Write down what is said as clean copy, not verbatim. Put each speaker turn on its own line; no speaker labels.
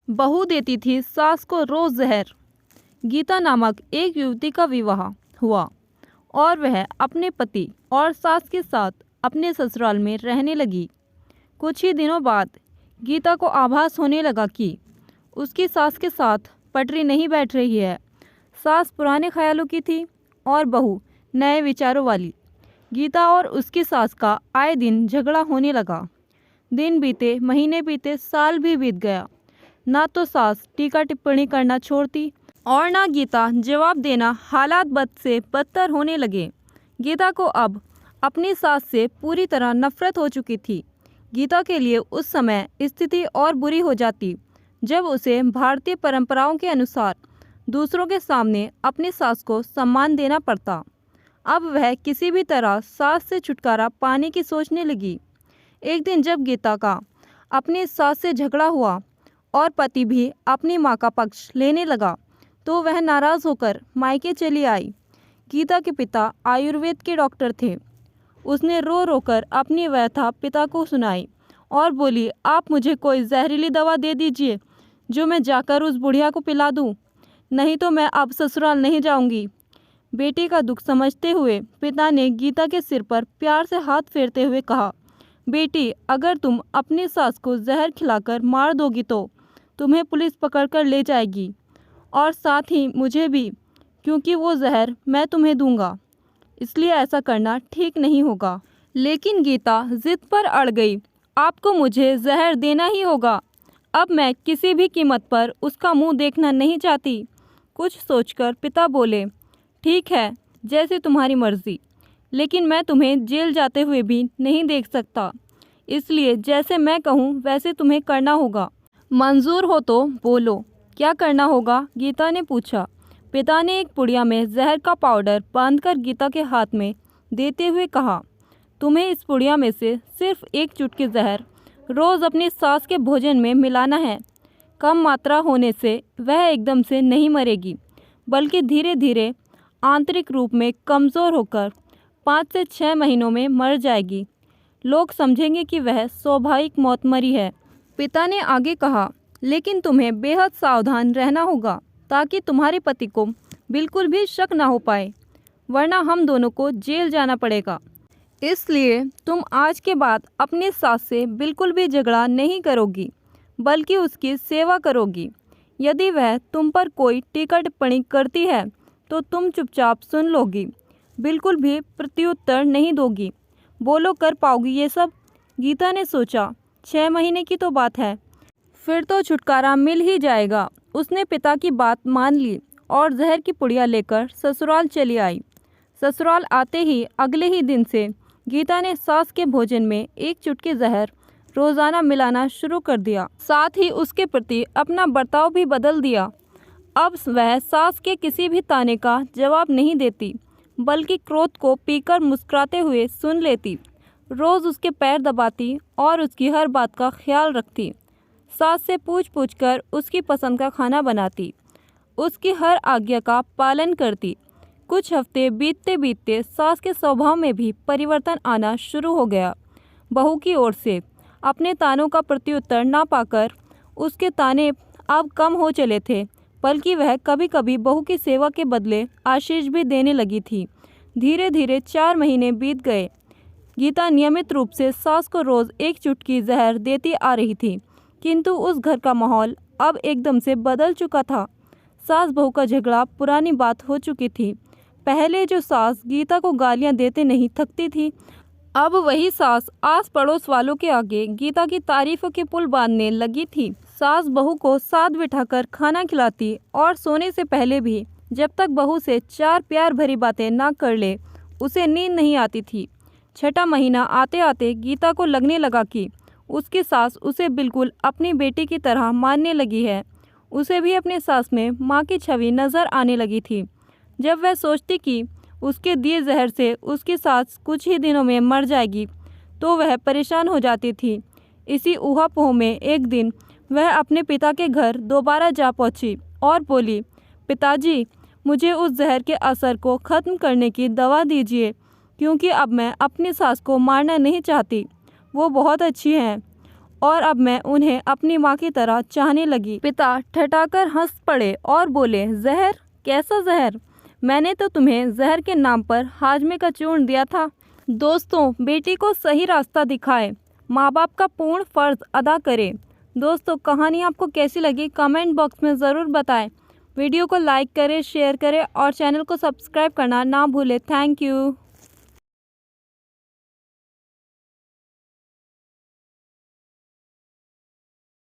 बहू देती थी सास को रोज जहर। गीता नामक एक युवती का विवाह हुआ और वह अपने पति और सास के साथ अपने ससुराल में रहने लगी। कुछ ही दिनों बाद गीता को आभास होने लगा कि उसकी सास के साथ पटरी नहीं बैठ रही है। सास पुराने ख्यालों की थी और बहू नए विचारों वाली। गीता और उसकी सास का आए दिन झगड़ा होने लगा। दिन बीते, महीने बीते, साल भी बीत गया। ना तो सास टीका टिप्पणी करना छोड़ती और ना गीता जवाब देना। हालात बद से बदतर होने लगे। गीता को अब अपनी सास से पूरी तरह नफरत हो चुकी थी। गीता के लिए उस समय स्थिति और बुरी हो जाती जब उसे भारतीय परंपराओं के अनुसार दूसरों के सामने अपनी सास को सम्मान देना पड़ता। अब वह किसी भी तरह सास से छुटकारा पाने की सोचने लगी। एक दिन जब गीता का अपनी सास से झगड़ा हुआ और पति भी अपनी मां का पक्ष लेने लगा तो वह नाराज़ होकर मायके चली आई। गीता के पिता आयुर्वेद के डॉक्टर थे। उसने रो रो कर अपनी व्यथा पिता को सुनाई और बोली, आप मुझे कोई जहरीली दवा दे दीजिए जो मैं जाकर उस बुढ़िया को पिला दूं, नहीं तो मैं अब ससुराल नहीं जाऊंगी। बेटे का दुख समझते हुए पिता ने गीता के सिर पर प्यार से हाथ फेरते हुए कहा, बेटी, अगर तुम अपनी सास को जहर खिलाकर मार दोगी तो तुम्हें पुलिस पकड़कर ले जाएगी और साथ ही मुझे भी, क्योंकि वो जहर मैं तुम्हें दूंगा, इसलिए ऐसा करना ठीक नहीं होगा। लेकिन गीता जिद पर अड़ गई। आपको मुझे जहर देना ही होगा। अब मैं किसी भी कीमत पर उसका मुंह देखना नहीं चाहती। कुछ सोचकर पिता बोले, ठीक है, जैसे तुम्हारी मर्जी, लेकिन मैं तुम्हें जेल जाते हुए भी नहीं देख सकता, इसलिए जैसे मैं कहूँ वैसे तुम्हें करना होगा। मंजूर हो तो बोलो, क्या करना होगा? गीता ने पूछा। पिता ने एक पुड़िया में जहर का पाउडर बांधकर गीता के हाथ में देते हुए कहा, तुम्हें इस पुड़िया में से सिर्फ एक चुटकी जहर रोज़ अपनी सास के भोजन में मिलाना है। कम मात्रा होने से वह एकदम से नहीं मरेगी, बल्कि धीरे धीरे आंतरिक रूप में कमज़ोर होकर 5 से 6 महीनों में मर जाएगी। लोग समझेंगे कि वह स्वाभाविक मौत मरी है। पिता ने आगे कहा, लेकिन तुम्हें बेहद सावधान रहना होगा ताकि तुम्हारे पति को बिल्कुल भी शक ना हो पाए, वरना हम दोनों को जेल जाना पड़ेगा। इसलिए तुम आज के बाद अपनी सास से बिल्कुल भी झगड़ा नहीं करोगी, बल्कि उसकी सेवा करोगी। यदि वह तुम पर कोई टीका टिप्पणी करती है तो तुम चुपचाप सुन लोगी, बिल्कुल भी प्रत्युत्तर नहीं दोगी। बोलो, कर पाओगी ये सब? गीता ने सोचा, 6 महीने की तो बात है, फिर तो छुटकारा मिल ही जाएगा। उसने पिता की बात मान ली और जहर की पुड़िया लेकर ससुराल चली आई। ससुराल आते ही अगले ही दिन से गीता ने सास के भोजन में एक चुटकी जहर रोज़ाना मिलाना शुरू कर दिया। साथ ही उसके प्रति अपना बर्ताव भी बदल दिया। अब वह सास के किसी भी ताने का जवाब नहीं देती, बल्कि क्रोध को पीकर मुस्कुराते हुए सुन लेती। रोज़ उसके पैर दबाती और उसकी हर बात का ख्याल रखती। सास से पूछ पूछ कर उसकी पसंद का खाना बनाती, उसकी हर आज्ञा का पालन करती। कुछ हफ्ते बीतते बीतते सास के स्वभाव में भी परिवर्तन आना शुरू हो गया। बहू की ओर से अपने तानों का प्रत्युत्तर ना पाकर उसके ताने अब कम हो चले थे, बल्कि वह कभी कभी बहू की सेवा के बदले आशीष भी देने लगी थी। धीरे धीरे 4 महीने बीत गए। गीता नियमित रूप से सास को रोज़ एक चुटकी जहर देती आ रही थी, किंतु उस घर का माहौल अब एकदम से बदल चुका था। सास बहू का झगड़ा पुरानी बात हो चुकी थी। पहले जो सास गीता को गालियां देते नहीं थकती थी, अब वही सास आस पड़ोस वालों के आगे गीता की तारीफों के पुल बांधने लगी थी। सास बहू को साथ बिठाकर खाना खिलाती और सोने से पहले भी जब तक बहू से 4 प्यार भरी बातें ना कर ले, उसे नींद नहीं आती थी। 6ठा महीना आते आते गीता को लगने लगा कि उसकी सास उसे बिल्कुल अपनी बेटी की तरह मानने लगी है। उसे भी अपने सास में माँ की छवि नज़र आने लगी थी। जब वह सोचती कि उसके दिए जहर से उसकी सास कुछ ही दिनों में मर जाएगी, तो वह परेशान हो जाती थी। इसी ऊहापोह में एक दिन वह अपने पिता के घर दोबारा जा पहुंची और बोली, पिताजी, मुझे उस जहर के असर को ख़त्म करने की दवा दीजिए, क्योंकि अब मैं अपनी सास को मारना नहीं चाहती। वो बहुत अच्छी हैं और अब मैं उन्हें अपनी माँ की तरह चाहने लगी। पिता ठठाकर हंस पड़े और बोले, जहर? कैसा जहर? मैंने तो तुम्हें जहर के नाम पर हाजमे का चूर्ण दिया था। दोस्तों, बेटी को सही रास्ता दिखाए, माँ बाप का पूर्ण फर्ज अदा करें। दोस्तों, कहानी आपको कैसी लगी कमेंट बॉक्स में ज़रूर बताएं। वीडियो को लाइक करें, शेयर करें और चैनल को सब्सक्राइब करना ना भूलें। Thank you.